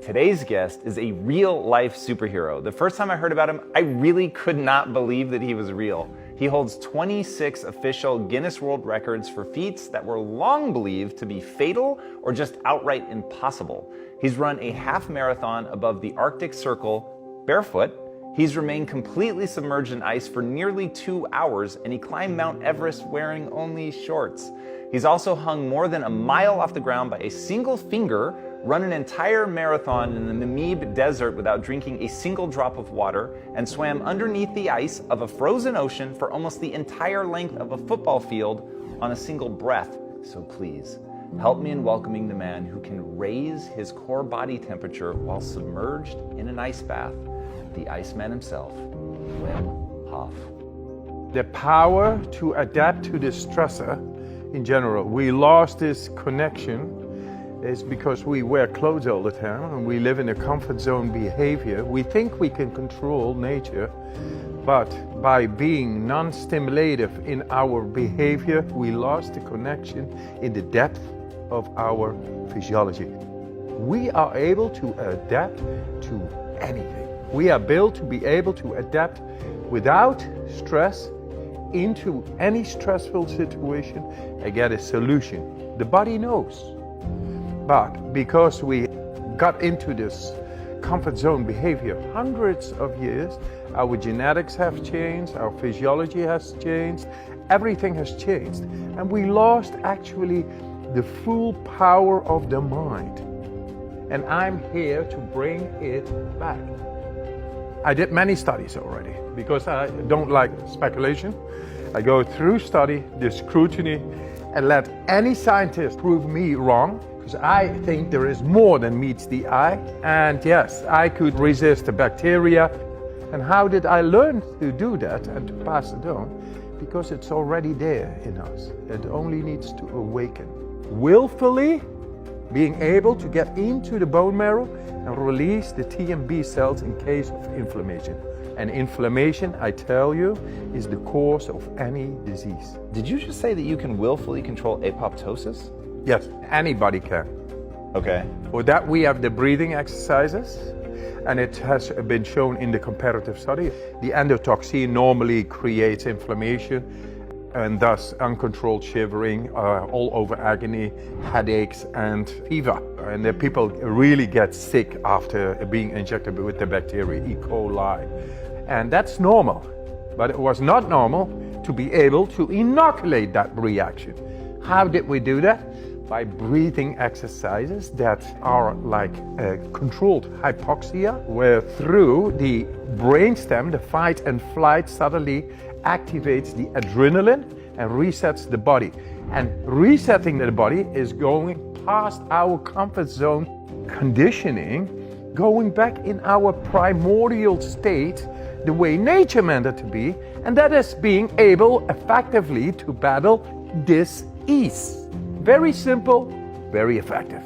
Today's guest is a real-life superhero. The first time I heard about him, I really could not believe that he was real. He holds 26 official Guinness World Records for feats that were long believed to be fatal or just outright impossible. He's run a half marathon above the Arctic Circle barefoot. He's remained completely submerged in ice for nearly 2 hours, and he climbed Mount Everest wearing only shorts. He's also hung more than a mile off the ground by a single finger, run an entire marathon in the Namib Desert without drinking a single drop of water, and swam underneath the ice of a frozen ocean for almost the entire length of a football field on a single breath. So please, help me in welcoming the man who can raise his core body temperature while submerged in an ice bath, the Iceman himself, Wim Hof. The power to adapt to the stressor in general. We lost this connection is because we wear clothes all the time and we live in a comfort zone behavior. We think we can control nature, but by being non-stimulative in our behavior, we lost the connection in the depth of our physiology. We are able to adapt to anything. We are built to be able to adapt without stress into any stressful situation and get a solution. The body knows. But because we got into this comfort zone behavior hundreds of years, our genetics have changed, our physiology has changed, everything has changed. And we lost actually the full power of the mind. And I'm here to bring it back. I did many studies already because I don't like speculation. I go through study, the scrutiny, and let any scientist prove me wrong. Because I think there is more than meets the eye. And yes, I could resist the bacteria. And how did I learn to do that and to pass it on? Because it's already there in us. It only needs to awaken. Willfully being able to get into the bone marrow and release the T and B cells in case of inflammation. And inflammation, I tell you, is the cause of any disease. Did you just say that you can willfully control apoptosis? Yes, anybody can. Okay. For that we have the breathing exercises, and it has been shown in the comparative study. The endotoxin normally creates inflammation and thus uncontrolled shivering, all over agony, headaches and fever. And the people really get sick after being injected with the bacteria, E. coli. And that's normal, but it was not normal to be able to inoculate that reaction. How did we do that? By breathing exercises that are like controlled hypoxia, where through the brainstem, the fight and flight suddenly activates the adrenaline and resets the body. And resetting the body is going past our comfort zone conditioning, going back in our primordial state, the way nature meant it to be, and that is being able effectively to battle dis-ease. Very simple, very effective,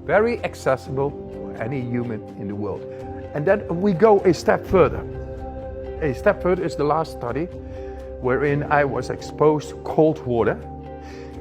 very accessible for any human in the world. And then we go a step further. A step further is the last study wherein I was exposed to cold water,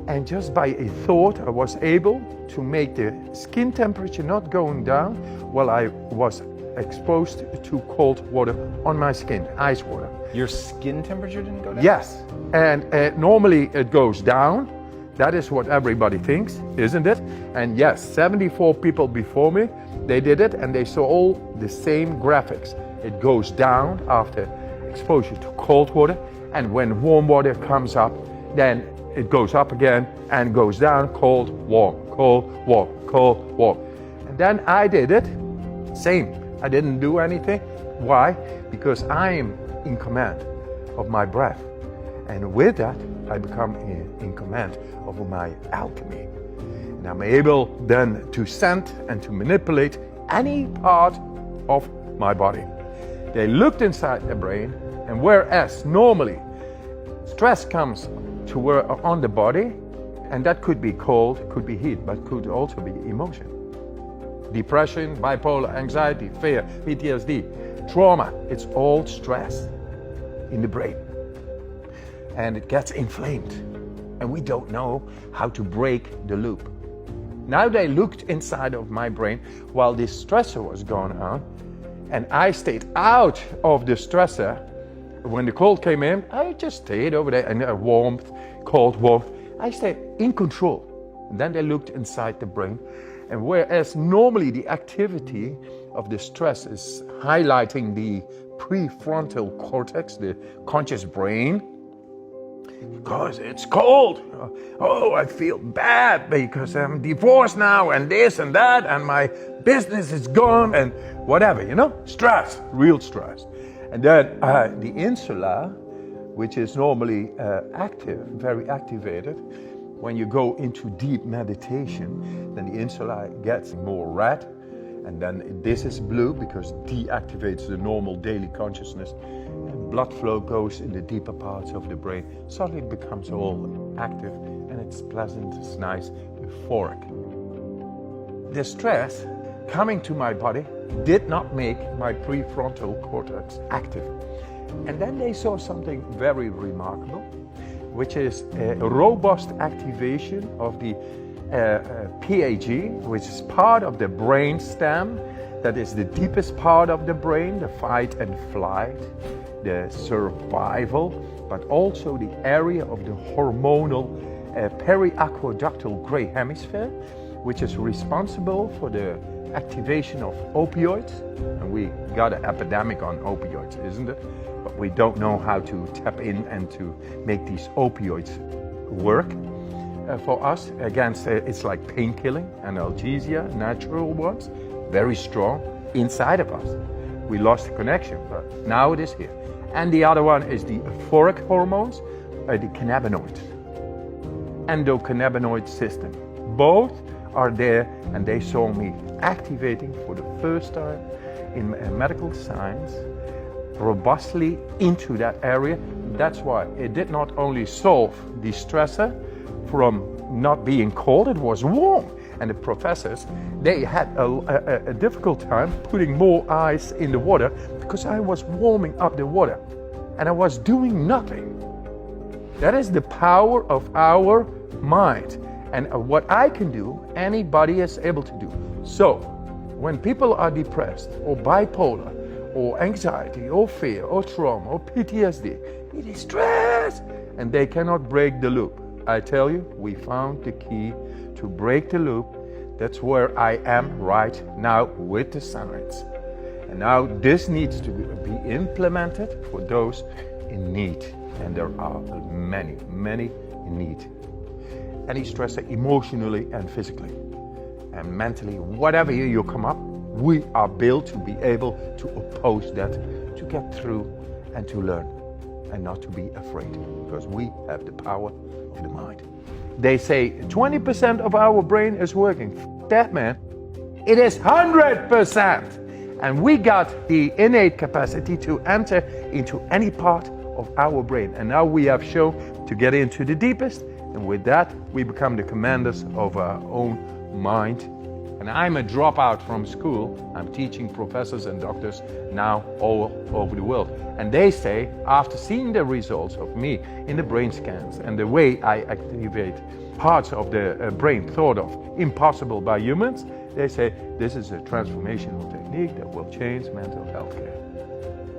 and just by a thought I was able to make the skin temperature not going down while I was exposed to cold water on my skin, ice water. Your skin temperature didn't go down? Yes, and normally it goes down. That is what everybody thinks, isn't it? And yes, 74 people before me, they did it and they saw all the same graphics. It goes down after exposure to cold water, and when warm water comes up, then it goes up again and goes down, cold, warm, cold, warm, cold, warm. And then I did it, same. I didn't do anything. Why? Because I am in command of my breath. And with that, I become in command over my alchemy. And I'm able then to send and to manipulate any part of my body. They looked inside the brain, and whereas normally stress comes to where on the body, and that could be cold, could be heat, but could also be emotion. Depression, bipolar, anxiety, fear, PTSD, trauma, it's all stress in the brain. And it gets inflamed. And we don't know how to break the loop. Now they looked inside of my brain while this stressor was going on, and I stayed out of the stressor. When the cold came in, I just stayed over there, and warmth, cold, warmth. I stayed in control. And then they looked inside the brain, and whereas normally the activity of the stress is highlighting the prefrontal cortex, the conscious brain, because it's cold. Oh, I feel bad because I'm divorced now, and this and that, and my business is gone, and whatever, stress, real stress. And then the insula, which is normally active, very activated, when you go into deep meditation, then the insula gets more red, and then this is blue because it deactivates the normal daily consciousness. Blood flow goes in the deeper parts of the brain. Suddenly it becomes all active, and it's pleasant, it's nice, euphoric. The stress coming to my body did not make my prefrontal cortex active. And then they saw something very remarkable, which is a robust activation of the PAG, which is part of the brain stem, that is the deepest part of the brain, the fight and flight, the survival, but also the area of the hormonal periaqueductal gray hemisphere, which is responsible for the activation of opioids. And we got an epidemic on opioids, isn't it? But we don't know how to tap in and to make these opioids work for us against, it's like pain-killing, analgesia, natural ones, very strong inside of us. We lost the connection, but now it is here. And the other one is the euphoric hormones, the cannabinoids, endocannabinoid system. Both are there, and they saw me activating for the first time in medical science robustly into that area. That's why it did not only solve the stressor from not being cold, it was warm. And the professors, they had a difficult time putting more ice in the water because I was warming up the water and I was doing nothing. That is the power of our mind. And what I can do, anybody is able to do. So, when people are depressed or bipolar or anxiety or fear or trauma or PTSD, it is stress and they cannot break the loop. I tell you, we found the key to break the loop. That's where I am right now with the science. And now this needs to be implemented for those in need. And there are many, many in need. Any stressor emotionally and physically and mentally, whatever you come up, we are built to be able to oppose that, to get through and to learn and not to be afraid, because we have the power of the mind. They say 20% of our brain is working. F that, man. It is 100%. And we got the innate capacity to enter into any part of our brain. And now we have shown to get into the deepest. And with that, we become the commanders of our own mind. And I'm a dropout from school. I'm teaching professors and doctors now all over the world. And they say, after seeing the results of me in the brain scans and the way I activate parts of the brain thought of impossible by humans, they say this is a transformational technique that will change mental health care.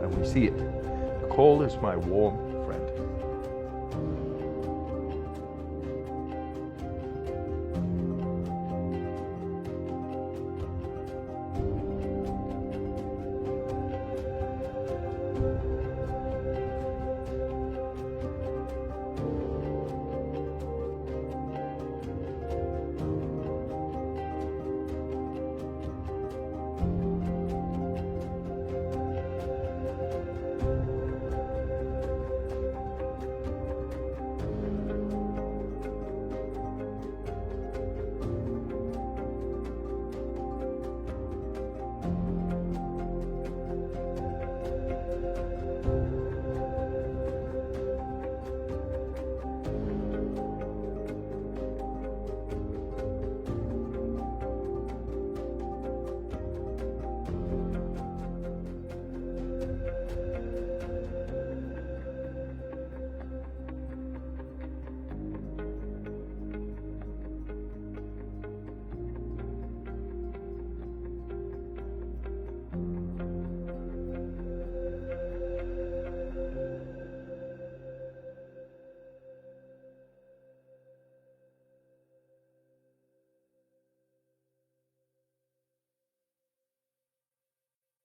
And we see it. The cold is my warm